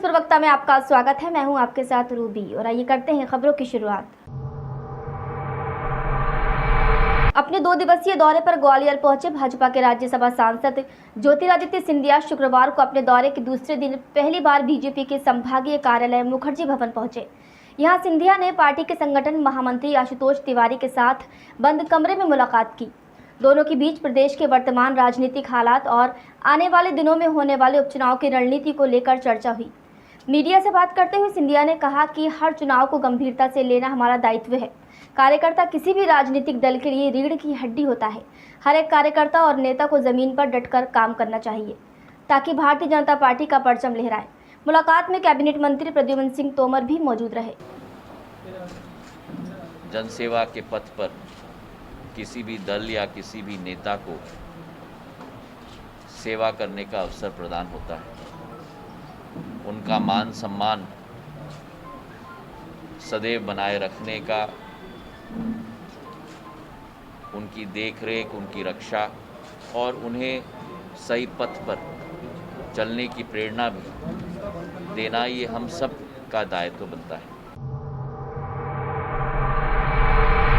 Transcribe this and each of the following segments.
प्रवक्ता में आपका स्वागत है। मैं हूं आपके साथ रूबी और आइए करते हैं खबरों की शुरुआत। अपने 2 दिवसीय दौरे पर ग्वालियर पहुंचे भाजपा के राज्यसभा सांसद ज्योतिरादित्य सिंधिया शुक्रवार को अपने दौरे के दूसरे दिन पहली बार बीजेपी के संभागीय कार्यालय मुखर्जी भवन पहुंचे। यहां सिंधिया ने पार्टी के संगठन महामंत्री आशुतोष तिवारी के साथ बंद कमरे में मुलाकात की। दोनों के बीच प्रदेश के वर्तमान राजनीतिक हालात और आने वाले दिनों में होने वाले उपचुनाव की रणनीति को लेकर चर्चा हुई। मीडिया से बात करते हुए सिंधिया ने कहा कि हर चुनाव को गंभीरता से लेना हमारा दायित्व है। कार्यकर्ता किसी भी राजनीतिक दल के लिए रीढ़ की हड्डी होता है। हर एक कार्यकर्ता और नेता को जमीन पर डटकर काम करना चाहिए ताकि भारतीय जनता पार्टी का परचम लहराए। मुलाकात में कैबिनेट मंत्री प्रद्युम्न सिंह तोमर भी मौजूद रहे। जनसेवा के पथ पर किसी भी दल या किसी भी नेता को सेवा करने का अवसर प्रदान होता है। उनका मान सम्मान सदैव बनाए रखने का, उनकी देखरेख, उनकी रक्षा और उन्हें सही पथ पर चलने की प्रेरणा भी देना, ये हम सब का दायित्व बनता है।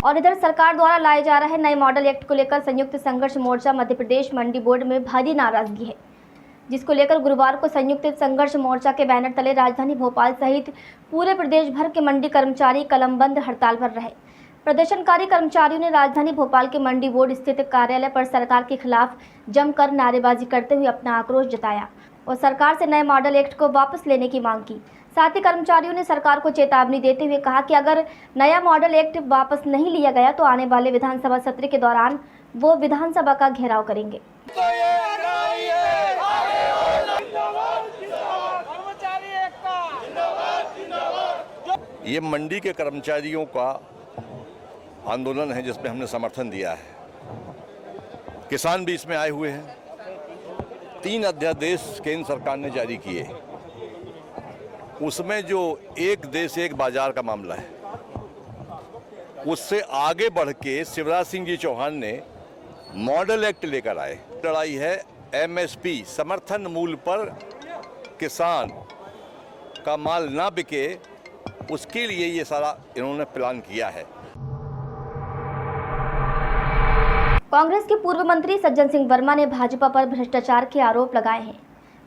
और इधर सरकार द्वारा लाए जा रहे नए मॉडल एक्ट को लेकर संयुक्त संघर्ष मोर्चा मध्य प्रदेश मंडी बोर्ड में भारी नाराजगी है, जिसको लेकर गुरुवार को संयुक्त संघर्ष मोर्चा के बैनर तले राजधानी भोपाल सहित पूरे प्रदेश भर के मंडी कर्मचारी कलमबंद हड़ताल पर रहे। प्रदर्शनकारी कर्मचारियों ने राजधानी भोपाल के मंडी बोर्ड स्थित कार्यालय पर सरकार के खिलाफ जमकर नारेबाजी करते हुए अपना आक्रोश जताया और सरकार से नए मॉडल एक्ट को वापस लेने की मांग की। साथ ही कर्मचारियों ने सरकार को चेतावनी देते हुए कहा कि अगर नया मॉडल एक्ट वापस नहीं लिया गया तो आने वाले विधानसभा सत्र के दौरान वो विधानसभा का घेराव करेंगे। ये मंडी के कर्मचारियों का आंदोलन है जिसमें हमने समर्थन दिया है। किसान भी इसमें आए हुए हैं। 3 अध्यादेश केंद्र सरकार ने जारी किए। उसमें जो एक देश एक बाजार का मामला है, उससे आगे बढ़ के शिवराज सिंह जी चौहान ने मॉडल एक्ट लेकर आए। लड़ाई है एमएसपी, समर्थन मूल्य पर किसान का माल ना बिके, उसके लिए ये सारा इन्होंने प्लान किया है। कांग्रेस के पूर्व मंत्री सज्जन सिंह वर्मा ने भाजपा पर भ्रष्टाचार के आरोप लगाए हैं।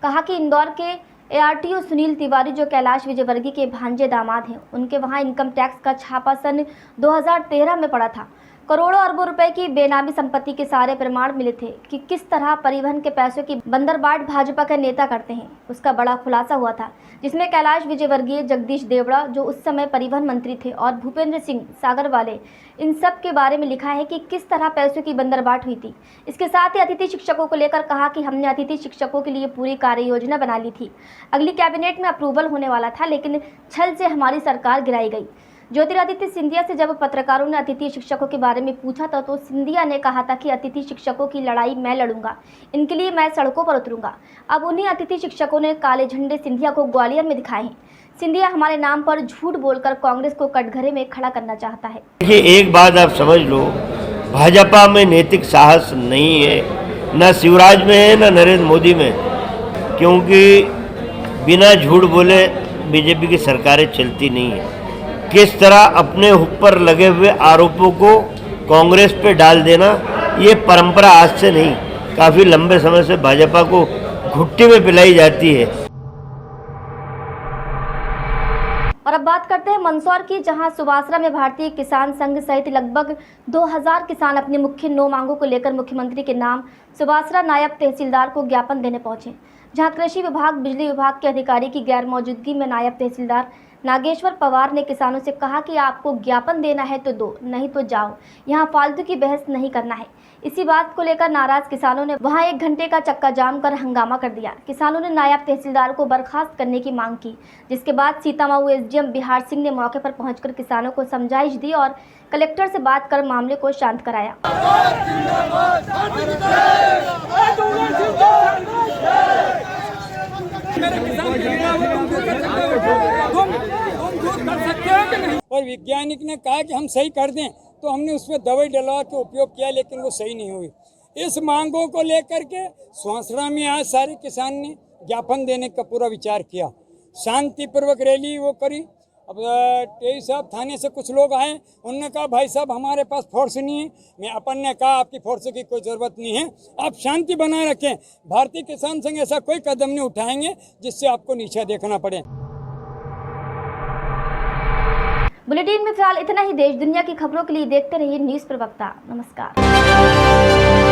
कहा कि इंदौर के एआरटीओ सुनील तिवारी जो कैलाश विजयवर्गीय के भांजे दामाद हैं, उनके वहां इनकम टैक्स का छापा सन 2013 में पड़ा था। करोड़ों अरबों रुपए की बेनामी संपत्ति के सारे प्रमाण मिले थे कि किस तरह परिवहन के पैसों की बंदरबाट भाजपा के नेता करते हैं। उसका बड़ा खुलासा हुआ था, जिसमें कैलाश विजयवर्गीय, जगदीश देवड़ा जो उस समय परिवहन मंत्री थे और भूपेंद्र सिंह सागर वाले, इन सब के बारे में लिखा है कि किस तरह पैसों की बंदरबाट हुई थी। इसके साथ ही अतिथि शिक्षकों को लेकर कहा कि हमने अतिथि शिक्षकों के लिए पूरी कार्य योजना बना ली थी। अगली कैबिनेट में अप्रूवल होने वाला था, लेकिन छल से हमारी सरकार गिराई गई। ज्योतिरादित्य सिंधिया से जब पत्रकारों ने अतिथि शिक्षकों के बारे में पूछा था तो सिंधिया ने कहा था कि अतिथि शिक्षकों की लड़ाई मैं लड़ूंगा, इनके लिए मैं सड़कों पर उतरूंगा। अब उन्हीं अतिथि शिक्षकों ने काले झंडे सिंधिया को ग्वालियर में दिखाए हैं। सिंधिया हमारे नाम पर झूठ बोलकर कांग्रेस को कटघरे में खड़ा करना चाहता है। देखिए, एक बात आप समझ लो, भाजपा में नैतिक साहस नहीं है, न शिवराज में है न नरेंद्र मोदी में, क्योंकि बिना झूठ बोले बीजेपी की सरकारें चलती नहीं है। किस तरह अपने ऊपर लगे हुए आरोपों को कांग्रेस पे डाल देना, ये परंपरा आज से नहीं, काफ़ी लंबे समय से भाजपा को घुट्टी में पिलाई जाती है। और अब बात करते हैं मंदसौर की, जहां सुवासरा में भारतीय किसान संघ सहित लगभग 2000 किसान अपनी मुख्य 9 मांगों को लेकर मुख्यमंत्री के नाम सुवासरा नायब तहसीलदार को ज्ञापन देने पहुंचे। जहां कृषि विभाग, बिजली विभाग के अधिकारी की गैर मौजूदगी में नायब तहसीलदार नागेश्वर पवार ने किसानों से कहा कि आपको ज्ञापन देना है तो दो, नहीं तो जाओ, यहाँ फालतू की बहस नहीं करना है। इसी बात को लेकर नाराज किसानों ने वहां 1 घंटे का चक्का जाम कर हंगामा कर दिया। किसानों ने नायब तहसीलदार को बर्खास्त करने की मांग की, जिसके बाद सीतामऊ एसडीएम बिहार सिंह ने मौके पर पहुंचकर किसानों को समझाइश दी और कलेक्टर से बात कर मामले को शांत कराया। और वैज्ञानिक ने कहा कि हम सही कर दें, तो हमने उसमें दवाई डलवा के उपयोग किया, लेकिन वो सही नहीं हुई। इस मांगों को लेकर के सुवासरा में आज सारे किसान ने ज्ञापन देने का पूरा विचार किया। शांतिपूर्वक रैली वो करी। अब टेई साहब थाने से कुछ लोग आए, उनने कहा भाई साहब हमारे पास फोर्स नहीं है। मैं अपन ने कहा आपकी फोर्स की कोई ज़रूरत नहीं है, आप शांति बनाए रखें। भारतीय किसान संघ ऐसा कोई कदम नहीं उठाएंगे जिससे आपको नीचे देखना पड़े। बुलेटिन में फिलहाल इतना ही। देश दुनिया की खबरों के लिए देखते रहिए न्यूज़ प्रवक्ता। नमस्कार।